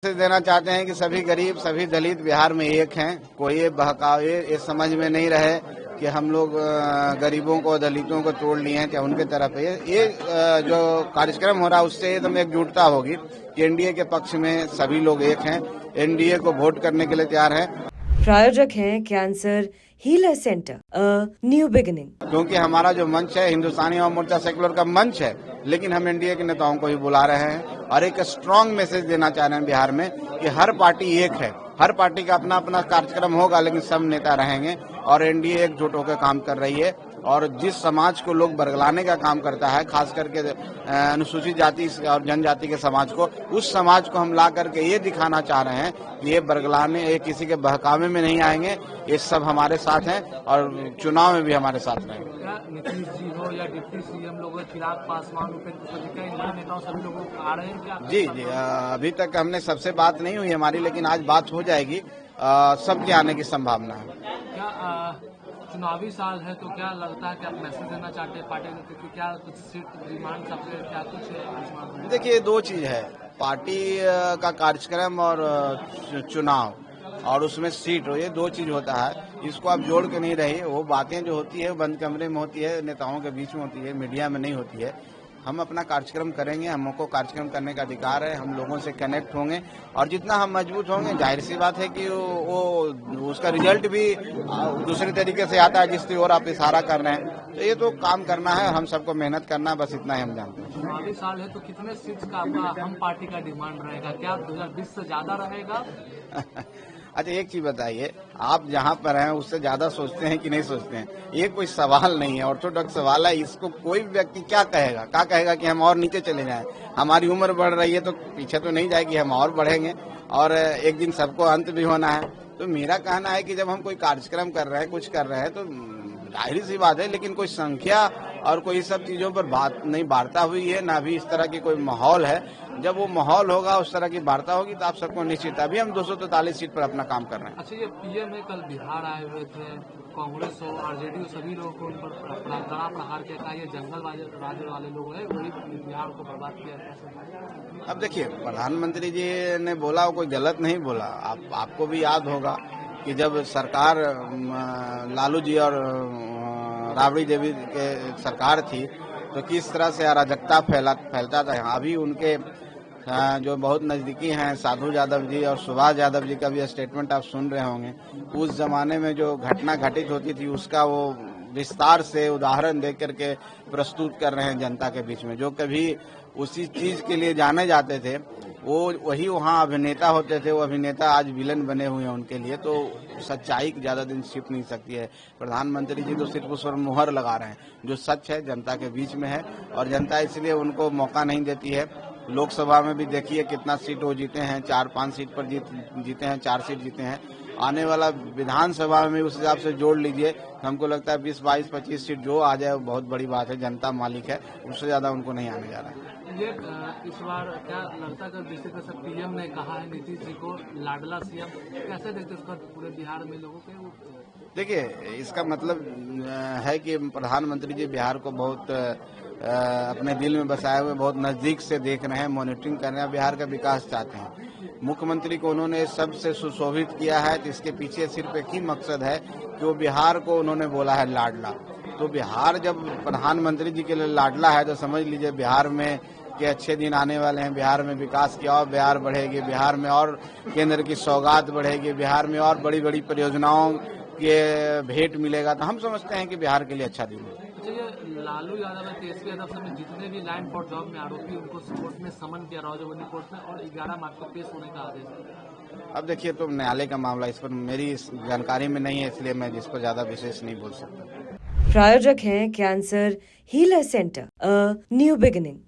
Message देना चाहते हैं कि सभी गरीब सभी दलित बिहार में एक हैं। कोई ये बहकावे ये समझ में नहीं रहे कि हम लोग गरीबों को दलितों को तोड़ लिए हैं क्या उनके तरफ है। ये जो कार्यक्रम हो रहा है उससे एकदम एकजुटता होगी कि एनडीए के पक्ष में सभी लोग एक हैं, एनडीए को वोट करने के लिए तैयार हैं। प्रायोजक हैं cancer healer centre new beginning. क्योंकि हमारा जो मंच है हिंदुस्तानी आवाम मोर्चा सेकुलर का मंच है, लेकिन हम एनडीए के नेताओं को भी बुला रहे हैं और एक स्ट्रांग मैसेज देना चाह रहे हैं बिहार में कि हर पार्टी एक है। हर पार्टी का अपना अपना कार्यक्रम होगा, लेकिन सब नेता रहेंगे और एनडीए एकजुट होकर काम कर रही है। और जिस समाज को लोग बरगलाने का काम करता है, खास करके अनुसूचित जाति और जनजाति के समाज को, उस समाज को हम ला करके ये दिखाना चाह रहे हैं कि ये बरगलाने ये किसी के बहकावे में नहीं आएंगे, ये सब हमारे साथ हैं और चुनाव में भी हमारे साथ रहेंगे। नीतीश जी हो या डिप्टी सीएम लोग, चिराग पासवान, उपेंद्र पटेल, इन नेताओं सभी लोग आ रहे हैं क्या? जी, अभी तक हमने सबसे बात नहीं हुई हमारी, लेकिन आज बात हो जाएगी। सबके आने की संभावना है। क्या चुनावी साल है तो क्या लगता है कि आप मैसेज देना चाहते हैं पार्टी को, क्या कुछ सीट डिमांड सबसे क्या कुछ है? देखिए, दो चीज है, पार्टी का कार्यक्रम और चुनाव और उसमें सीट हो, ये दो चीज होता है। इसको आप जोड़ के नहीं रहिए। वो बातें जो होती है बंद कमरे में होती है, नेताओं के बीच में होती है, मीडिया में नहीं होती है। हम अपना कार्यक्रम करेंगे, हमको कार्यक्रम करने का अधिकार है, हम लोगों से कनेक्ट होंगे और जितना हम मजबूत होंगे, जाहिर सी बात है कि वो उसका रिजल्ट भी दूसरे तरीके से आता है जिसकी ओर आप इशारा कर रहे हैं। तो ये तो काम करना है, हम सबको मेहनत करना है, बस इतना ही हम जानते हैं। चुनावी साल है तो कितने सीट्स का आपका हम पार्टी का डिमांड रहेगा? क्या 2020 से ज्यादा रहेगा? अच्छा, एक चीज बताइए, आप जहाँ पर हैं उससे ज्यादा सोचते हैं कि नहीं सोचते हैं? ये कोई सवाल नहीं है, ऑर्थोडॉक्स सवाल है। इसको कोई व्यक्ति क्या कहेगा कि हम और नीचे चले जाएं? हमारी उम्र बढ़ रही है तो पीछे तो नहीं जाएगी, हम और बढ़ेंगे और एक दिन सबको अंत भी होना है। तो मेरा कहना है कि जब हम कोई कार्यक्रम कर रहे हैं, कुछ कर रहे हैं, तो जाहिर सी बात है, लेकिन कोई संख्या और कोई सब चीजों पर बात नहीं वार्ता हुई है, ना भी इस तरह की कोई माहौल है। जब वो माहौल होगा, उस तरह की वार्ता होगी तो आप सबको निश्चित। अभी हम 243 सीट पर अपना काम कर रहे हैं। अच्छा, ये पीएम है, कल बिहार आए हुए थे, कांग्रेस हो आरजेडी हो, सभी लोगों को उन पर कड़ा प्रहार किया था। ये जंगल राज वाले लोग हैं, वही बिहार को बर्बाद किया। अब देखिए, प्रधानमंत्री जी ने बोला, वो कोई गलत नहीं बोला। आपको भी याद होगा कि जब सरकार लालू जी और राबड़ी देवी के सरकार थी तो किस तरह से अराजकता फैलता था। अभी उनके जो बहुत नजदीकी हैं साधु यादव जी और सुभाष यादव जी का भी स्टेटमेंट आप सुन रहे होंगे। उस जमाने में जो घटना घटित होती थी उसका वो विस्तार से उदाहरण दे करके प्रस्तुत कर रहे हैं जनता के बीच में। जो कभी उसी चीज के लिए जाने जाते थे वो वही वहाँ अभिनेता होते थे, वो अभिनेता आज विलन बने हुए हैं उनके लिए। तो सच्चाई ज्यादा दिन छिप नहीं सकती है। प्रधानमंत्री जी तो सिर्फ उस पर मुहर लगा रहे हैं, जो सच है जनता के बीच में है और जनता इसलिए उनको मौका नहीं देती है। लोकसभा में भी देखिए कितना सीट वो जीते हैं, 4-5 सीट पर जीते हैं, 4 सीट जीते हैं। आने वाला विधानसभा में उस हिसाब से जोड़ लीजिए, हमको लगता है 20, 22, 25 सीट जो आ जाए वो बहुत बड़ी बात है। जनता मालिक है, उससे ज्यादा उनको नहीं आने जा रहा है। ये इस बार क्या लगता है, जिस तरह से पीएम ने कहा है नीतीश जी को लाडला सीएम, कैसे देखते उसका पूरे बिहार में लोगों के? देखिए, इसका मतलब है कि प्रधानमंत्री जी बिहार को बहुत अपने दिल में बसाए हुए बहुत नजदीक से देख रहे हैं, मॉनिटरिंग कर रहे हैं, बिहार का विकास चाहते हैं। मुख्यमंत्री को उन्होंने सबसे सुशोभित किया है, तो इसके पीछे सिर्फ एक ही मकसद है कि वो बिहार को उन्होंने बोला है लाडला। तो बिहार जब प्रधानमंत्री जी के लिए लाडला है तो समझ लीजिए बिहार में के अच्छे दिन आने वाले हैं। बिहार में विकास की और बिहार बढ़ेगी, बिहार में और केंद्र की सौगात बढ़ेगी, बिहार में और बड़ी बड़ी परियोजनाओं के भेंट मिलेगा। तो हम समझते हैं कि बिहार के लिए अच्छा दिन है। अच्छा, ये लालू यादव है, तेजस्वी यादव समेत जितने भी लाइन फॉर जॉब में आरोपी, उनको कोर्ट में समन किया राजबनी कोर्ट में और 11 मार्च को पेश होने का आदेश है। अब देखिए, तो न्यायालय का मामला, इस पर मेरी जानकारी में नहीं है, इसलिए मैं जिस पर ज्यादा विशेष नहीं बोल सकता। प्रायोजक हैं cancer healer centre new beginning.